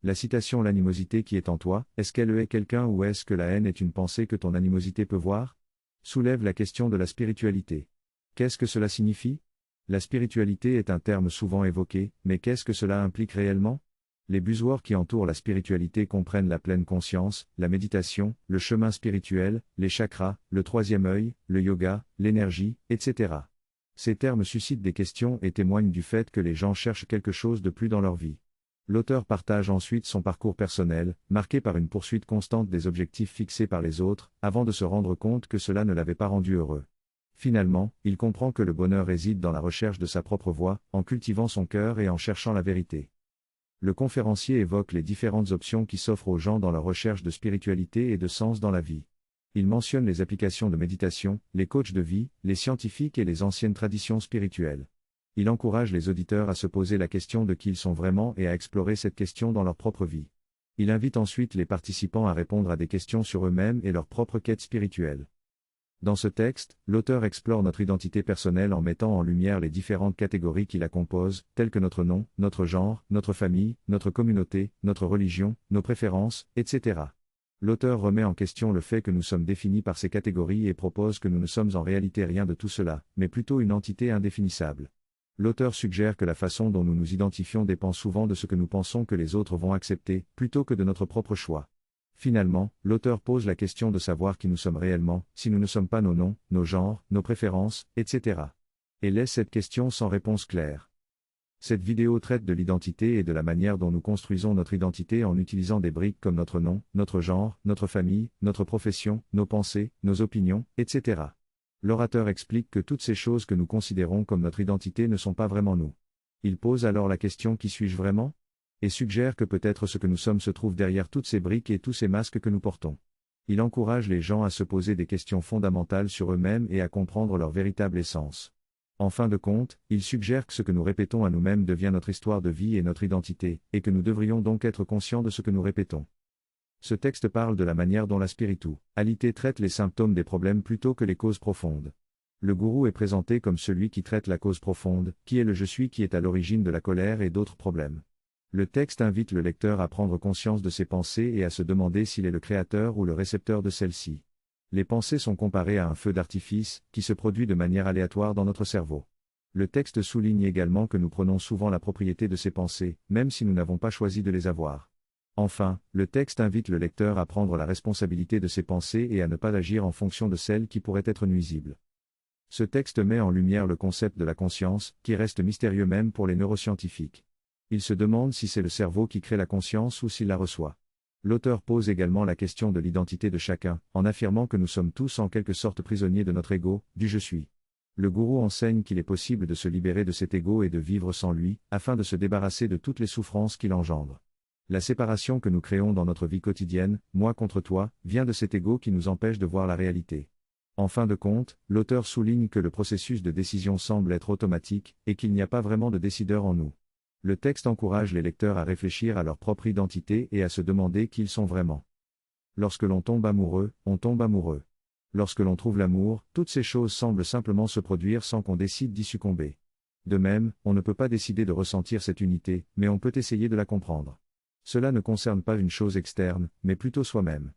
La citation l'animosité qui est en toi, est-ce qu'elle est quelqu'un ou est-ce que la haine est une pensée que ton animosité peut voir soulève la question de la spiritualité. Qu'est-ce que cela signifie? La spiritualité est un terme souvent évoqué, mais qu'est-ce que cela implique réellement? Les buzzwords qui entourent la spiritualité comprennent la pleine conscience, la méditation, le chemin spirituel, les chakras, le troisième œil, le yoga, l'énergie, etc. Ces termes suscitent des questions et témoignent du fait que les gens cherchent quelque chose de plus dans leur vie. L'auteur partage ensuite son parcours personnel, marqué par une poursuite constante des objectifs fixés par les autres, avant de se rendre compte que cela ne l'avait pas rendu heureux. Finalement, il comprend que le bonheur réside dans la recherche de sa propre voie, en cultivant son cœur et en cherchant la vérité. Le conférencier évoque les différentes options qui s'offrent aux gens dans leur recherche de spiritualité et de sens dans la vie. Il mentionne les applications de méditation, les coachs de vie, les scientifiques et les anciennes traditions spirituelles. Il encourage les auditeurs à se poser la question de qui ils sont vraiment et à explorer cette question dans leur propre vie. Il invite ensuite les participants à répondre à des questions sur eux-mêmes et leur propre quête spirituelle. Dans ce texte, l'auteur explore notre identité personnelle en mettant en lumière les différentes catégories qui la composent, telles que notre nom, notre genre, notre famille, notre communauté, notre religion, nos préférences, etc. L'auteur remet en question le fait que nous sommes définis par ces catégories et propose que nous ne sommes en réalité rien de tout cela, mais plutôt une entité indéfinissable. L'auteur suggère que la façon dont nous nous identifions dépend souvent de ce que nous pensons que les autres vont accepter, plutôt que de notre propre choix. Finalement, l'auteur pose la question de savoir qui nous sommes réellement, si nous ne sommes pas nos noms, nos genres, nos préférences, etc. Et laisse cette question sans réponse claire. Cette vidéo traite de l'identité et de la manière dont nous construisons notre identité en utilisant des briques comme notre nom, notre genre, notre famille, notre profession, nos pensées, nos opinions, etc. L'orateur explique que toutes ces choses que nous considérons comme notre identité ne sont pas vraiment nous. Il pose alors la question qui suis-je vraiment? Et suggère que peut-être ce que nous sommes se trouve derrière toutes ces briques et tous ces masques que nous portons. Il encourage les gens à se poser des questions fondamentales sur eux-mêmes et à comprendre leur véritable essence. En fin de compte, il suggère que ce que nous répétons à nous-mêmes devient notre histoire de vie et notre identité, et que nous devrions donc être conscients de ce que nous répétons. Ce texte parle de la manière dont la spiritualité traite les symptômes des problèmes plutôt que les causes profondes. Le gourou est présenté comme celui qui traite la cause profonde, qui est le je suis qui est à l'origine de la colère et d'autres problèmes. Le texte invite le lecteur à prendre conscience de ses pensées et à se demander s'il est le créateur ou le récepteur de celles-ci. Les pensées sont comparées à un feu d'artifice, qui se produit de manière aléatoire dans notre cerveau. Le texte souligne également que nous prenons souvent la propriété de ces pensées, même si nous n'avons pas choisi de les avoir. Enfin, le texte invite le lecteur à prendre la responsabilité de ses pensées et à ne pas agir en fonction de celles qui pourraient être nuisibles. Ce texte met en lumière le concept de la conscience, qui reste mystérieux même pour les neuroscientifiques. Il se demande si c'est le cerveau qui crée la conscience ou s'il la reçoit. L'auteur pose également la question de l'identité de chacun, en affirmant que nous sommes tous en quelque sorte prisonniers de notre ego, du je suis. Le gourou enseigne qu'il est possible de se libérer de cet ego et de vivre sans lui, afin de se débarrasser de toutes les souffrances qu'il engendre. La séparation que nous créons dans notre vie quotidienne, moi contre toi, vient de cet ego qui nous empêche de voir la réalité. En fin de compte, l'auteur souligne que le processus de décision semble être automatique, et qu'il n'y a pas vraiment de décideur en nous. Le texte encourage les lecteurs à réfléchir à leur propre identité et à se demander qui ils sont vraiment. Lorsque l'on tombe amoureux, on tombe amoureux. Lorsque l'on trouve l'amour, toutes ces choses semblent simplement se produire sans qu'on décide d'y succomber. De même, on ne peut pas décider de ressentir cette unité, mais on peut essayer de la comprendre. Cela ne concerne pas une chose externe, mais plutôt soi-même.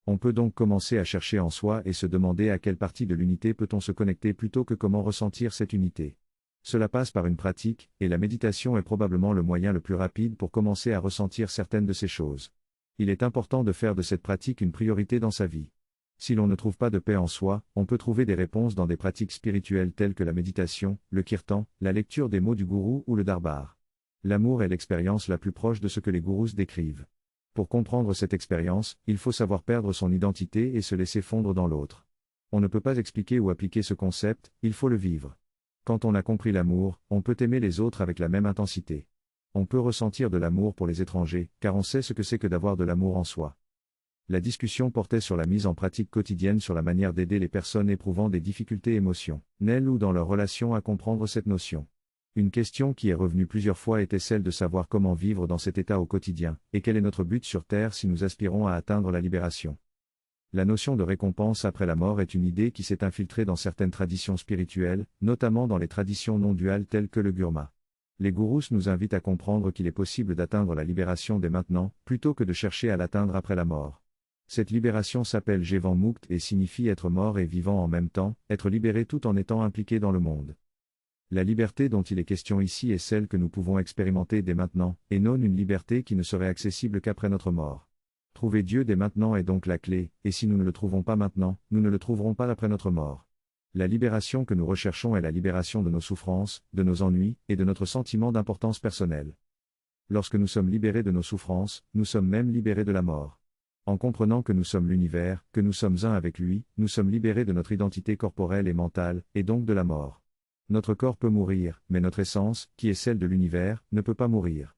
On peut donc commencer à chercher en soi et se demander à quelle partie de l'unité peut-on se connecter plutôt que comment ressentir cette unité. Cela passe par une pratique, et la méditation est probablement le moyen le plus rapide pour commencer à ressentir certaines de ces choses. Il est important de faire de cette pratique une priorité dans sa vie. Si l'on ne trouve pas de paix en soi, on peut trouver des réponses dans des pratiques spirituelles telles que la méditation, le kirtan, la lecture des mots du gourou ou le darbar. L'amour est l'expérience la plus proche de ce que les gourous décrivent. Pour comprendre cette expérience, il faut savoir perdre son identité et se laisser fondre dans l'autre. On ne peut pas expliquer ou appliquer ce concept, il faut le vivre. Quand on a compris l'amour, on peut aimer les autres avec la même intensité. On peut ressentir de l'amour pour les étrangers, car on sait ce que c'est que d'avoir de l'amour en soi. La discussion portait sur la mise en pratique quotidienne sur la manière d'aider les personnes éprouvant des difficultés émotionnelles ou dans leur relation à comprendre cette notion. Une question qui est revenue plusieurs fois était celle de savoir comment vivre dans cet état au quotidien, et quel est notre but sur Terre si nous aspirons à atteindre la libération. La notion de récompense après la mort est une idée qui s'est infiltrée dans certaines traditions spirituelles, notamment dans les traditions non duales telles que le Gurma. Les gourous nous invitent à comprendre qu'il est possible d'atteindre la libération dès maintenant, plutôt que de chercher à l'atteindre après la mort. Cette libération s'appelle Jivan Mukt et signifie être mort et vivant en même temps, être libéré tout en étant impliqué dans le monde. La liberté dont il est question ici est celle que nous pouvons expérimenter dès maintenant, et non une liberté qui ne serait accessible qu'après notre mort. Trouver Dieu dès maintenant est donc la clé, et si nous ne le trouvons pas maintenant, nous ne le trouverons pas après notre mort. La libération que nous recherchons est la libération de nos souffrances, de nos ennuis, et de notre sentiment d'importance personnelle. Lorsque nous sommes libérés de nos souffrances, nous sommes même libérés de la mort. En comprenant que nous sommes l'univers, que nous sommes un avec lui, nous sommes libérés de notre identité corporelle et mentale, et donc de la mort. Notre corps peut mourir, mais notre essence, qui est celle de l'univers, ne peut pas mourir.